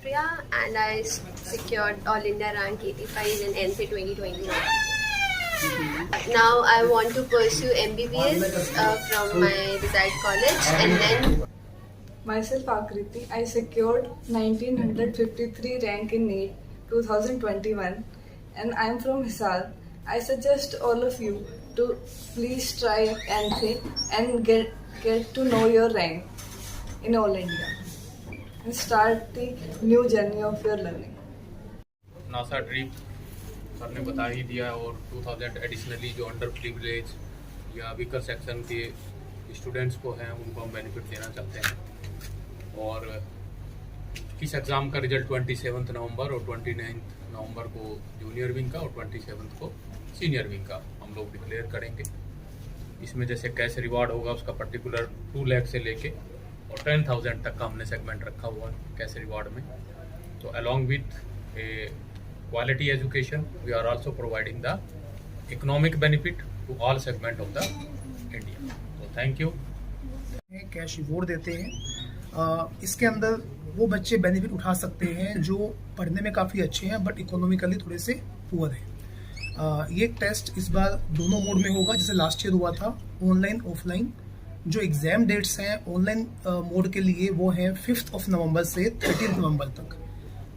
Priya and I secured All India rank 85 in NC 2021. Now I want to pursue MBBS from my desired college and then. Myself Akriti, I secured 1953 rank in NEET 2021 and I am from Hisar. I suggest all of you to please try NC and get to know your rank in All India and start the new journey of your learning. NASA trip sir ने बता ही दिया और 2000 additionally जो under privilege या weaker section के students को हैं उनको हम बेनिफिट देना चाहते हैं। और इस एग्ज़ाम का रिजल्ट 27 नवंबर और 29 नवंबर को जूनियर विंग का और 27 को सीनियर विंग का हम लोग डिक्लेयर करेंगे। इसमें जैसे कैश रिवार्ड होगा उसका पर्टिकुलर 2 लाख से लेके और 10,000 तक का हमने सेगमेंट रखा हुआ है कैश रिवार्ड में। तो along with A quality education we are also providing the economic benefit to all segment of the India. So thank you. Cash reward देते हैं। इसके अंदर वो बच्चे बेनिफिट उठा सकते हैं जो पढ़ने में काफ़ी अच्छे हैं बट इकोनॉमिकली थोड़े से पुअर हैं। ये टेस्ट इस बार दोनों मोड में होगा जैसे लास्ट ईयर हुआ था, ऑनलाइन ऑफलाइन। जो एग्ज़ाम डेट्स हैं ऑनलाइन मोड के लिए वो हैं 5 नवंबर से 13 नवंबर तक।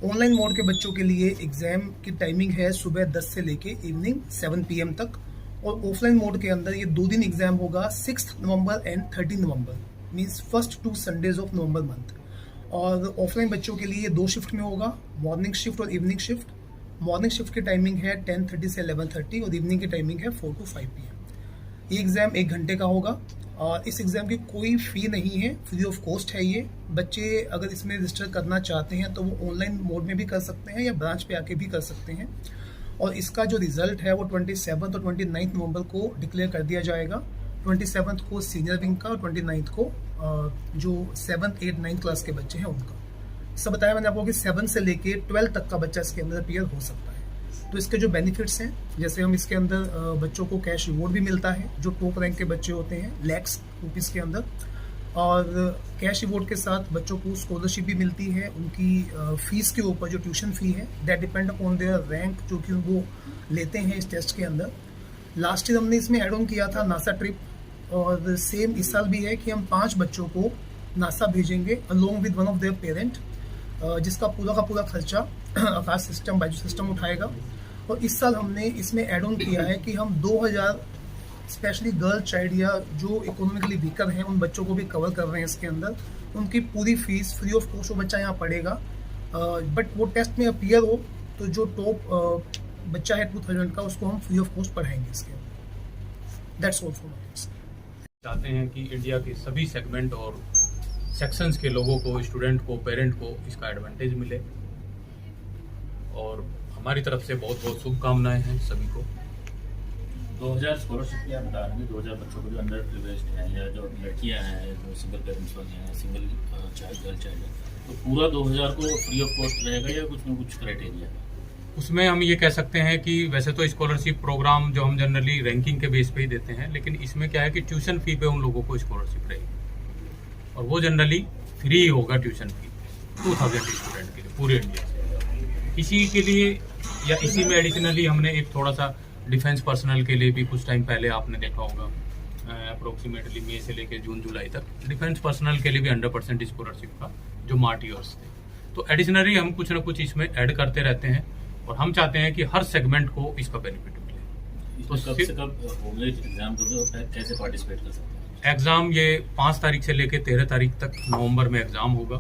ऑनलाइन मोड के बच्चों के लिए एग्ज़ाम की टाइमिंग है सुबह 10 से लेके इवनिंग 7 PM तक। और ऑफलाइन मोड के अंदर ये 2 दिन एग्ज़ाम होगा 6 November and 13 November, means first 2 Sundays of November month. और ऑफलाइन बच्चों के लिए 2 शिफ्ट में होगा, मॉर्निंग शिफ्ट और इवनिंग शिफ्ट। मॉर्निंग शिफ्ट की टाइमिंग है 10:30 से 11:30 और इवनिंग की टाइमिंग है 4 to 5 PM। ये एग्ज़ाम 1 घंटे का होगा और इस एग्ज़ाम की कोई फ़ी नहीं है, फ्री ऑफ कॉस्ट है ये। बच्चे अगर इसमें रजिस्टर करना चाहते हैं तो वो ऑनलाइन मोड में भी कर सकते हैं या ब्रांच पे आके भी कर सकते हैं। और इसका जो रिज़ल्ट है वो 27 और 29 नवंबर को डिक्लेयर कर दिया जाएगा। 27 को सीनियर विंग का और 29 को जो 7th 8th 9th क्लास के बच्चे हैं उनका। सब बताया मैंने आपको कि 7 से लेके 12 तक का बच्चा इसके अंदर अपीयर हो सकता है। तो इसके जो बेनिफिट्स हैं, जैसे हम इसके अंदर बच्चों को कैश रिवॉर्ड भी मिलता है जो टॉप रैंक के बच्चे होते हैं lakhs रुपीज़ के अंदर। और कैश रिवॉर्ड के साथ बच्चों को स्कॉलरशिप भी मिलती है उनकी फ़ीस के ऊपर। जो ट्यूशन फ़ी है that depend upon their rank जो कि वो लेते हैं इस टेस्ट के अंदर। लास्ट ईयर हमने इसमें ऐड ऑन किया था नासा ट्रिप और सेम इस साल भी है कि हम 5 बच्चों को नासा भेजेंगे along with one of their parent, जिसका पूरा का पूरा खर्चा आकाश सिस्टम बायजू सिस्टम उठाएगा। और इस साल हमने इसमें ऐड ऑन किया है कि हम 2000 स्पेशली गर्ल चाइल्ड या जो इकोनॉमिकली वीकर हैं उन बच्चों को भी कवर कर रहे हैं इसके अंदर। उनकी पूरी फीस फ्री ऑफ कॉस्ट वो बच्चा यहाँ पढ़ेगा, बट वो टेस्ट में अपीयर हो तो जो टॉप बच्चा है 2000 का उसको हम फ्री ऑफ कॉस्ट पढ़ाएंगे इसके अंदर। That's all for my. चाहते हैं कि इंडिया के सभी सेगमेंट और सेक्शंस के लोगों को, स्टूडेंट को, पेरेंट को इसका एडवांटेज मिले और हमारी तरफ से बहुत बहुत शुभकामनाएं हैं सभी को। 2000 स्कॉलरशिप की आप बता रहे हैं, 2000 बच्चों को जो अंडर प्रिविलेज्ड हैं या जो लड़कियां हैं जो सिंगल पेरेंट्स वाली हैं, सिंगल चाइल्ड गर्ल चाइल्ड है, तो पूरा 2000 को फ्री ऑफ कॉस्ट रहेगा या कुछ ना कुछ क्राइटेरिया है? उसमें हम ये कह सकते हैं कि वैसे तो स्कॉलरशिप प्रोग्राम जो हम जनरली रैंकिंग के बेस पे ही देते हैं, लेकिन इसमें क्या है कि ट्यूशन फी पे उन लोगों को स्कॉलरशिप रहेगी और वो जनरली फ्री होगा ट्यूशन फी 2000 स्टूडेंट के लिए पूरे इंडिया से। इसी के लिए या इसी में एडिशनली हमने एक थोड़ा सा डिफेंस पर्सनल के लिए भी कुछ टाइम पहले आपने देखा होगा अप्रोक्सीमेटली मई से लेकर जून जुलाई तक डिफेंस पर्सनल के लिए भी 100% स्कॉलरशिप का जो मार्टियर्स थे। तो एडिशनली हम कुछ ना कुछ इसमें ऐड करते रहते हैं और हम चाहते हैं कि हर सेगमेंट को इसका बेनिफिट मिले। तो कब से कब होंगे एग्जाम, कैसे पार्टिसिपेट कर सकते हैं? एग्ज़ाम ये 5 तारीख से लेकर 13 तारीख तक नवंबर में एग्ज़ाम होगा।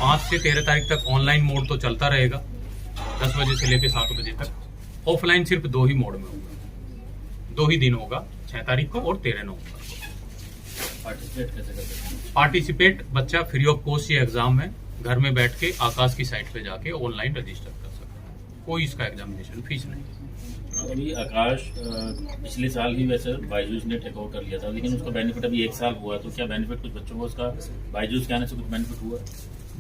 5 से 13 तारीख तक ऑनलाइन मोड तो चलता रहेगा 10 बजे से लेकर 7 बजे तक। ऑफलाइन सिर्फ 2 ही मोड में होगा, 2 ही दिन होगा, 6 तारीख को और 13 नवंबर को। पार्टिसिपेट कैसे कर सकते हैं? पार्टिसिपेट बच्चा फ्री ऑफ कॉस्ट ये एग्जाम है घर में बैठ के आकाश की साइट पे जाके ऑनलाइन रजिस्टर कर सकता है, कोई इसका एग्जामिनेशन फीस नहीं। अभी आकाश पिछले साल ही वैसे बायजूस ने टेक ओवर कर लिया था, लेकिन उसका बेनिफिट अभी 1 साल हुआ, तो क्या बेनिफिट कुछ बच्चों को उसका बायजूस के आने से कुछ बेनिफिट हुआ?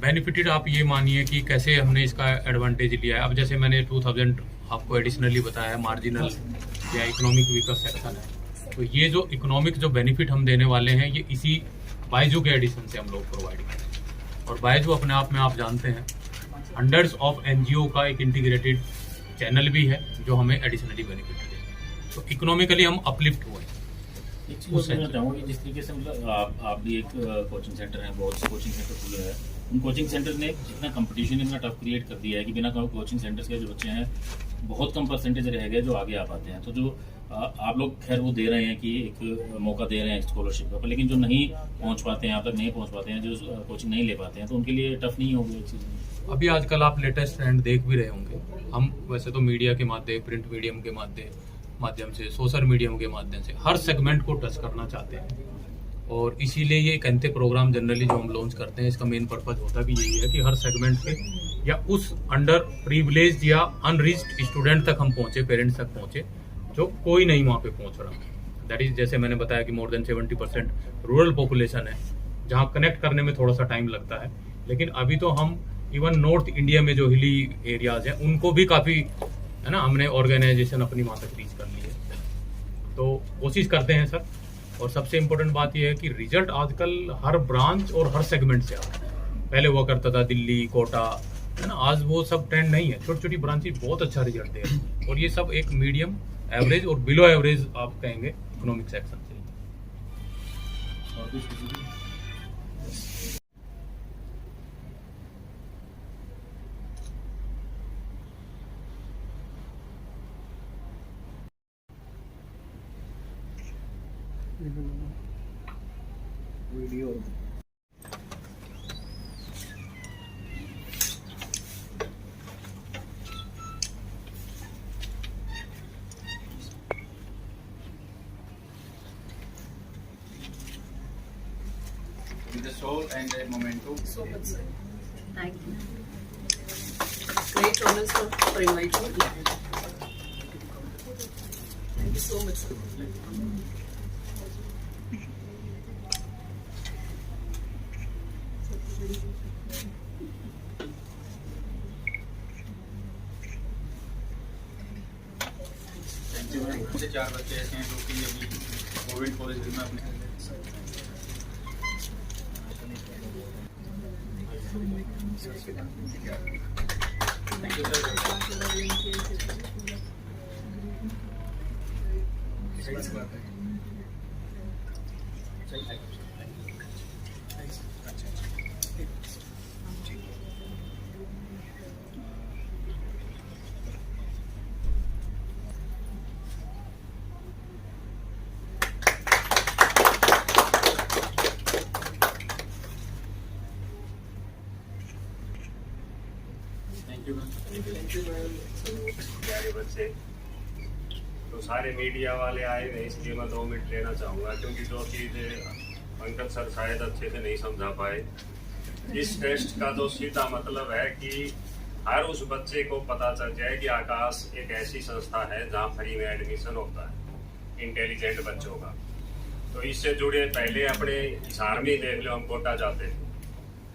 बेनिफिटेड आप ये मानिए कि कैसे हमने इसका एडवांटेज लिया है। अब जैसे मैंने 2000 आपको एडिशनली बताया, मार्जिनल या इकोनॉमिक वीकर सेक्शन है, तो ये जो इकोनॉमिक जो बेनिफिट हम देने वाले हैं ये इसी बायजू के एडिशन से हम लोग प्रोवाइड करें। और बायजू अपने आप में आप जानते हैं हंड्रेड्स ऑफ एनजीओ का एक इंटीग्रेटेड चैनल भी है जो हमें एडिशनली बेनिफिट देगा। तो इकोनॉमिकली हम अपलिफ्ट हुए। एक चीज़ मैं चाहूँगा कि जिस तरीके से मतलब आप भी एक कोचिंग सेंटर है, बहुत से कोचिंग सेंटर खुले हैं, उन कोचिंग सेंटर ने इतना कंपटीशन इतना टफ क्रिएट कर दिया है कि बिना कोचिंग सेंटर्स के जो बच्चे हैं बहुत कम परसेंटेज रह गए जो आगे आ पाते हैं। तो जो आप लोग खैर वो दे रहे हैं कि एक मौका दे रहे हैं स्कॉलरशिप का, लेकिन जो नहीं पहुंच पाते हैं, यहाँ तक नहीं पहुंच पाते हैं, जो कोचिंग नहीं ले पाते हैं, तो उनके लिए टफ नहीं होगी एक चीज़। अभी आजकल आप लेटेस्ट ट्रेंड देख भी रहे होंगे। हम वैसे तो मीडिया के माध्यम, प्रिंट मीडियम के माध्यम से, सोशल मीडियम के माध्यम से हर सेगमेंट को टच करना चाहते हैं, और इसीलिए ये कहते प्रोग्राम जनरली जो हम लॉन्च करते हैं, इसका मेन पर्पज होता भी यही है कि हर सेगमेंट के या उस अंडर प्रिविलेज या अनरिच्ड स्टूडेंट तक हम पहुंचे, पेरेंट्स तक पहुंचे जो कोई नहीं वहाँ पे पहुंच रहा। दैट इज, जैसे मैंने बताया कि मोर देन 70% रूरल पॉपुलेशन है जहाँ कनेक्ट करने में थोड़ा सा टाइम लगता है, लेकिन अभी तो हम इवन नॉर्थ इंडिया में जो हिली एरियाज हैं उनको भी काफ़ी है ना, हमने ऑर्गेनाइजेशन अपनी वहाँ तक रीच कर ली है। तो कोशिश करते हैं सर, और सबसे इम्पोर्टेंट बात यह है कि रिजल्ट आजकल हर ब्रांच और हर सेगमेंट से आ रहा है। पहले हुआ करता था दिल्ली, कोटा, है ना, आज वो सब ट्रेंड नहीं है। छोटी छोटी ब्रांचेज बहुत अच्छा रिजल्ट दे रही है, और ये सब एक मीडियम, एवरेज और बिलो एवरेज आप कहेंगे इकोनॉमिक सेक्शन से। और कुछ किसी की? Video with the soul and a memento. So much, sir. Thank you. Great honor, sir, for inviting me. Thank you so much, sir. Thank you. मुझे 4 बच्चे ऐसे हैं जो कि अभी कोविड कॉलेज में अपने थैंक यू प्यारे बच्चे, तो सारे मीडिया वाले आए हैं, इसलिए मैं 2 मिनट लेना चाहूँगा, क्योंकि जो चीज़ पंकज सर शायद अच्छे से नहीं समझा पाए। इस टेस्ट का जो सीधा मतलब है कि हर उस बच्चे को पता चल जाए कि आकाश एक ऐसी संस्था है जहाँ फ्री में एडमिशन होता है इंटेलिजेंट बच्चों का। तो इससे जुड़े पहले अपने हिसार में देख लो, हम कोटा जाते थे,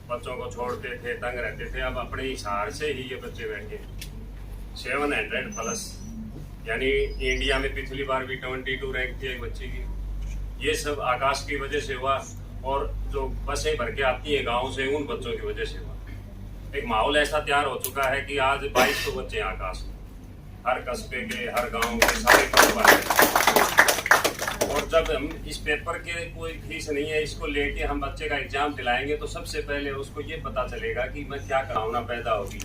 बच्चों को छोड़ते थे, तंग रहते थे। अब अपने हिसार से ही ये बच्चे बैठे 700 प्लस, यानी इंडिया में पिछली बार भी 22 रैंक थी एक बच्चे की। ये सब आकाश की वजह से हुआ, और जो बसें भर के आती है गाँव से, उन बच्चों की वजह से हुआ। एक माहौल ऐसा तैयार हो चुका है कि आज 2200 बच्चे हैं आकाश में, हर कस्बे के, हर गाँव के, सारे कस्बा। और जब हम इस पेपर के कोई फीस नहीं है, इसको लेके हम बच्चे का एग्जाम दिलाएंगे, तो सबसे पहले उसको ये पता चलेगा कि मैं क्या करावना पैदा होगी,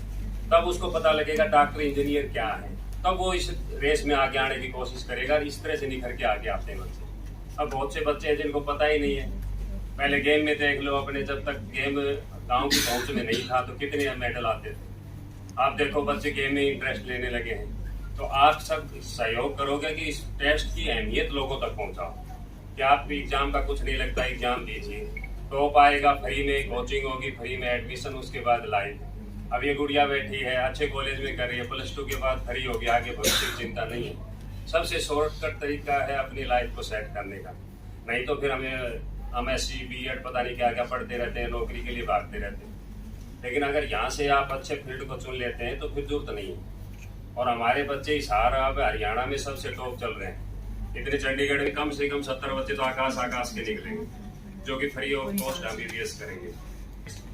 तब उसको पता लगेगा डॉक्टर इंजीनियर क्या है, तब वो इस रेस में आगे आने की कोशिश करेगा। इस तरह से निखर के आगे आते हैं बच्चे। अब बहुत से बच्चे हैं जिनको पता ही नहीं है। पहले गेम में देख लो, अपने जब तक गेम गाँव की पहुँच में नहीं था तो कितने मेडल आते थे। आप देखो बच्चे गेम में इंटरेस्ट लेने लगे हैं। तो आप सब सहयोग करोगे कि इस टेस्ट की अहमियत लोगों तक पहुंचाओ, कि आप एग्जाम का कुछ नहीं लगता, एग्जाम दीजिए, टॉप आएगा, फ्री में कोचिंग होगी, फ्री में एडमिशन, उसके बाद लाइफ। अब ये गुड़िया बैठी है, अच्छे कॉलेज में कर रही है, +2 के बाद फ्री होगी, आगे भविष्य की चिंता नहीं है। सबसे शॉर्टकट तरीका है अपनी लाइफ को सेट करने का। नहीं तो फिर हम MSc B.Ed पता नहीं क्या क्या पढ़ते रहते हैं, नौकरी के लिए भागते रहते हैं। लेकिन अगर यहाँ से आप अच्छे फील्ड को चुन लेते हैं तो फिर जरूरत नहीं है। और हमारे बच्चे हिसार, अब हरियाणा में सबसे टॉप चल रहे हैं। इतने चंडीगढ़ में कम से कम 70 बच्चे तो आकाश के निकलेंगे, जो कि फ्री ऑफ कॉस्ट MBBS करेंगे।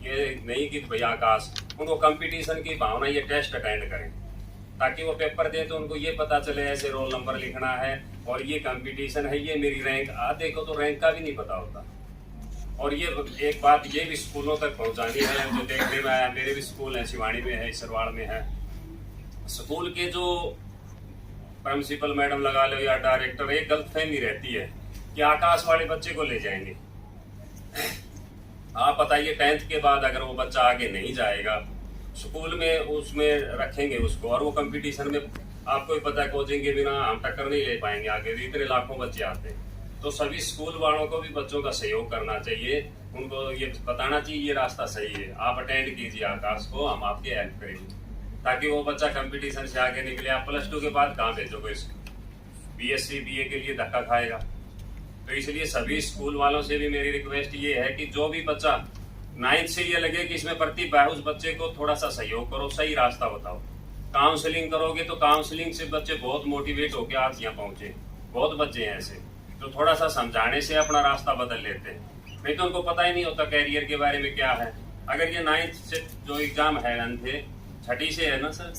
ये नहीं कि भैया आकाश, उनको कंपटीशन की भावना, ये टेस्ट अटेंड करें ताकि वो पेपर दें तो उनको ये पता चले ऐसे रोल नंबर लिखना है और ये कंपटीशन है, ये मेरी रैंक। आधे को तो रैंक का भी नहीं पता होता। और ये एक बात ये भी स्कूलों तक पहुंचानी है, जो देखने में आया, मेरे भी स्कूल है, शिवानी में है, सरवाड़ में है। स्कूल के जो प्रिंसिपल मैडम लगा लो या डायरेक्टर, एक गलतफहमी रहती है कि आकाश वाले बच्चे को ले जाएंगे। आप बताइए 10th के बाद अगर वो बच्चा आगे नहीं जाएगा, स्कूल में उसमें रखेंगे उसको और वो कंपटीशन में आपको भी पता है कोचिंग के बिना हम टक्कर नहीं ले पाएंगे आगे, इतने लाखों बच्चे आते हैं। तो सभी स्कूल वालों को भी बच्चों का सहयोग करना चाहिए, उनको ये बताना चाहिए ये रास्ता सही है, आप अटेंड कीजिए आकाश को, हम आपकी हेल्प करेंगे ताकि वो बच्चा कंपटीशन से आगे निकले। आप +2 के बाद कहाँ भेजोगे इसको, BSc BA के लिए धक्का खाएगा। तो इसलिए सभी स्कूल वालों से भी मेरी रिक्वेस्ट ये है कि जो भी बच्चा 9th से ये लगे कि इसमें प्रतिभा है, उस बच्चे को थोड़ा सा सहयोग करो, सही रास्ता बताओ। काउंसलिंग करोगे तो काउंसलिंग से बच्चे बहुत मोटिवेट होकर आज यहाँ पहुंचे, बहुत बच्चे हैं ऐसे तो थोड़ा सा समझाने से अपना रास्ता बदल लेते हैं। नहीं तो उनको पता ही नहीं होता कैरियर के बारे में क्या है। अगर ये 9th से जो एग्जाम है थे, 6ठी से है ना सर,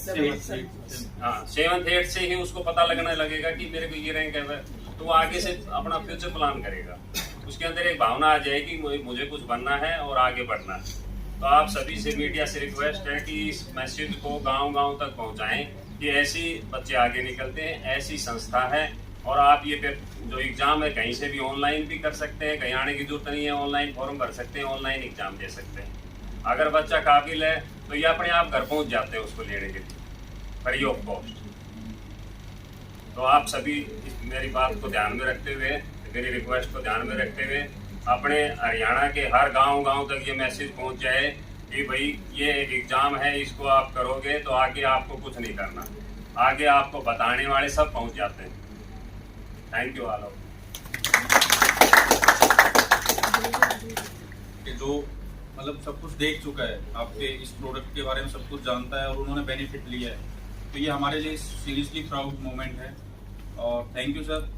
7th 8th से ही उसको पता लगने लगेगा कि मेरे को ये रैंक है, तो वो आगे से अपना फ्यूचर प्लान करेगा। उसके अंदर एक भावना आ जाएगी मुझे कुछ बनना है और आगे बढ़ना है। तो आप सभी से मीडिया से रिक्वेस्ट है कि इस मैसेज को गांव-गांव तक पहुंचाएं कि ऐसी बच्चे आगे निकलते हैं, ऐसी संस्था है। और आप ये जो एग्जाम है कहीं से भी ऑनलाइन भी कर सकते हैं, कहीं आने की जरूरत नहीं है, ऑनलाइन फॉर्म भर सकते हैं, ऑनलाइन एग्जाम दे सकते हैं। अगर बच्चा काबिल है तो ये अपने आप घर पहुंच जाते हैं उसको लेने के लिए फ्री ऑफ कॉस्ट। तो आप सभी मेरी बात को ध्यान में रखते हुए, मेरी रिक्वेस्ट को ध्यान में रखते हुए अपने हरियाणा के हर गांव तक ये मैसेज पहुंच जाए कि भाई ये एक एग्जाम है, इसको आप करोगे तो आगे आपको कुछ नहीं करना, आगे आपको बताने वाले सब पहुंच जाते हैं। Thank you all. जो मतलब सब कुछ देख चुका है, आपके इस प्रोडक्ट के बारे में सब कुछ जानता है और उन्होंने बेनिफिट लिया है, तो ये हमारे लिए सीरियसली प्राउड मोमेंट है और थैंक यू सर।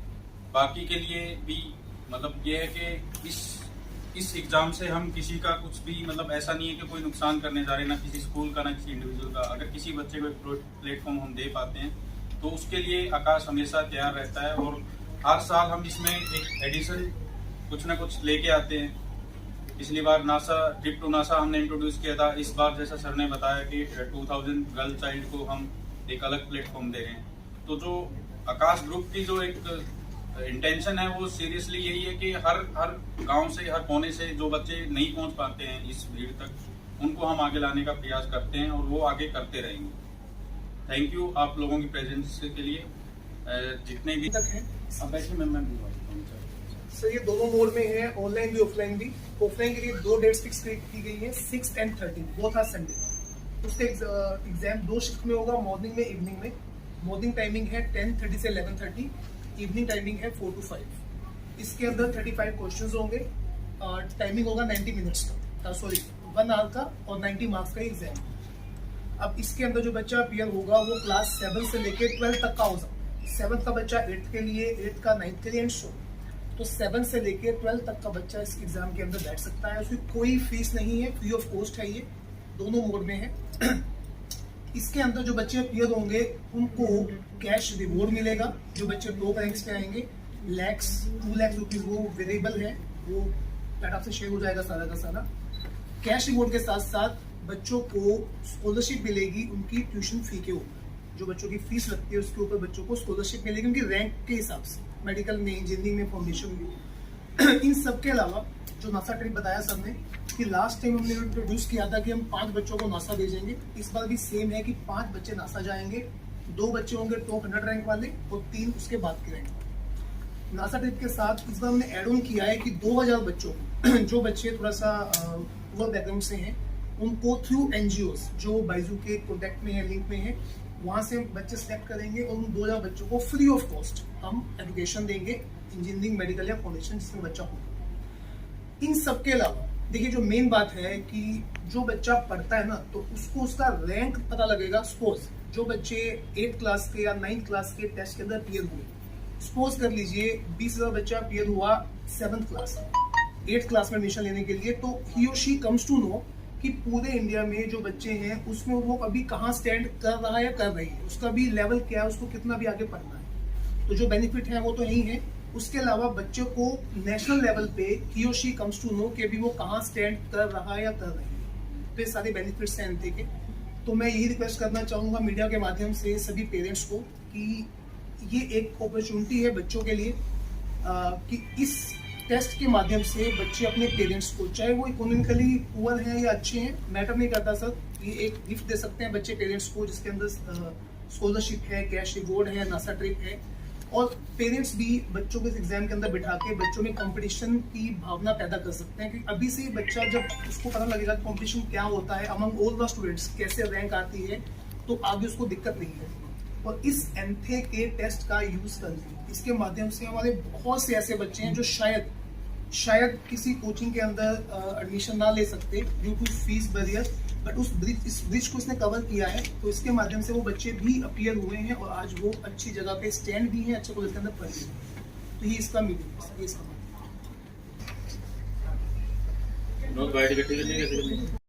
बाकी के लिए भी मतलब ये है कि इस एग्ज़ाम से हम किसी का कुछ भी मतलब ऐसा नहीं है कि कोई नुकसान करने जा रहे, ना किसी स्कूल का ना किसी इंडिविजुअल का। अगर किसी बच्चे को एक प्लेटफॉर्म हम दे पाते हैं तो उसके लिए आकाश हमेशा तैयार रहता है और हर साल हम इसमें एक एडिशन कुछ ना कुछ लेके आते हैं। पिछली बार नासा ट्रिप टू नासा हमने इंट्रोड्यूस किया था, इस बार जैसा सर ने बताया कि 2000 गर्ल चाइल्ड को हम एक अलग प्लेटफॉर्म दे रहे हैं। तो जो आकाश ग्रुप की जो एक इंटेंशन है वो सीरियसली यही है कि हर गांव से, हर कोने से जो बच्चे नहीं पहुंच पाते हैं इस भीड़ तक, उनको हम आगे लाने का प्रयास करते हैं और वो आगे करते रहेंगे। थैंक यू आप लोगों की प्रेजेंस के लिए। जितने भी तक हैं अब बैठे मैं सर, ये दोनों मोड में है, ऑनलाइन भी ऑफलाइन भी। ऑफलाइन के लिए 2 डेट्स फिक्स की गई है, 6 and 13, बोथ आर संडे। उसके एग्जाम 2 शिफ्ट में होगा, मॉर्निंग में, इवनिंग में। मॉर्निंग टाइमिंग है 10:30 से 11:30, इवनिंग टाइमिंग है 4 to 5। इसके अंदर 35 क्वेश्चंस होंगे, टाइमिंग होगा 90 मिनट्स का, 1 आवर का और 90 मार्क्स का एग्जाम। अब इसके अंदर जो बच्चा अपीयर होगा वो क्लास 7 से लेकर 12 तक का होगा। 7th का बच्चा 8th के लिए, 8th का 9th के लिए एंड शो। तो 7 से लेकर 12 तक का बच्चा इस एग्जाम के अंदर बैठ सकता है। उसकी कोई फीस नहीं है, फ्री ऑफ कॉस्ट है, ये दोनों मोड में है। इसके अंदर जो बच्चे अपीयर होंगे उनको कैश रिवॉर्ड मिलेगा। जो बच्चे टॉप रैंक्स पे आएंगे 2 लाख रुपीज वो वेरिएबल है, वो डाटा से शेयर हो जाएगा सारा का सारा। कैश रिवॉर्ड के साथ साथ बच्चों को स्कॉलरशिप मिलेगी उनकी ट्यूशन फी के ऊपर। जो बच्चों की फीस लगती है उसके ऊपर बच्चों को स्कॉलरशिप मिलेगी उनकी रैंक के हिसाब से, मेडिकल में, इंजीनियरिंग में, फाउंडेशन में। इन सब के अलावा जो नासा ट्रिप बताया सबने कि लास्ट टाइम हमने इंट्रोड्यूस किया था कि हम 5 बच्चों को नासा भेजेंगे, इस बार भी सेम है कि 5 बच्चे नासा जाएंगे। 2 बच्चे होंगे टॉप 100 रैंक वाले और 3 उसके बाद के रैंक वाले। नासा ट्रिप के साथ इस बार हमने एड ऑन किया है कि 2000 बच्चों को, जो बच्चे थोड़ा सा पुअर बैकग्राउंड से हैं, उनको थ्रू NGOs जो बाइजू के कॉन्टैक्ट में है, लिंक में है, वहाँ से बच्चे सेलेक्ट करेंगे और उन 2000 बच्चों को फ्री ऑफ कॉस्ट हम एजुकेशन देंगे, इंजीनियरिंग, मेडिकल या फाउंडेशन जिसमें बच्चा हो। इन सब के अलावा देखिए जो मेन बात है कि जो बच्चा पढ़ता है ना तो उसको उसका रैंक पता लगेगा। सपोज जो बच्चे 8th क्लास के या 9th क्लास के टेस्ट के अंदर अपीयर हुए, सपोज कर लीजिए 20,000 बच्चा अपीयर हुआ 7th क्लास, 8th क्लास में एडमिशन लेने के लिए, तो ही और शी कम्स टू नो कि पूरे इंडिया में जो बच्चे हैं उसमें वो अभी कहाँ स्टैंड कर रहा है या कर रही है, उसका भी लेवल क्या है, उसको कितना भी आगे पढ़ना है। तो जो बेनिफिट है वो तो यही है। उसके अलावा बच्चों को नेशनल लेवल पे ही और शी कम्स टू नो कि अभी वो कहाँ स्टैंड कर रहा है या कर रही है। तो ये सारे बेनिफिट्स हैं एनथे के। तो मैं यही रिक्वेस्ट करना चाहूँगा मीडिया के माध्यम से सभी पेरेंट्स को कि ये एक अपॉर्चुनिटी है बच्चों के लिए कि इस टेस्ट के माध्यम से बच्चे अपने पेरेंट्स को, चाहे वो इकोनॉमिकली पुअर हैं या अच्छे हैं, मैटर नहीं करता सर, ये एक गिफ्ट दे सकते हैं बच्चे पेरेंट्स को जिसके अंदर स्कॉलरशिप है, कैश रिवॉर्ड है, नासा ट्रिप है। और पेरेंट्स भी बच्चों को इस एग्जाम के अंदर बिठा के बच्चों में कंपटीशन की भावना पैदा कर सकते हैं कि अभी से बच्चा जब उसको पता लगेगा कि कंपटीशन क्या होता है अमंग ऑल द स्टूडेंट्स, कैसे रैंक आती है, तो आगे उसको दिक्कत नहीं है। और इस एनथे के टेस्ट का यूज करके इसके माध्यम से हमारे बहुत से ऐसे बच्चे हैं जो शायद किसी कोचिंग के अंदर एडमिशन ना ले सकते due to fees barrier, but इस ब्रिज को इसने कवर किया है। तो इसके माध्यम से वो बच्चे भी अपीयर हुए हैं और आज वो अच्छी जगह पे स्टैंड भी हैं, अच्छे कॉलेज के अंदर पढ़ रहे हैं। तो ये इसका मीनिंग है, ये इसका नोट बाइट इकट्ठी करनी कैसे करनी है?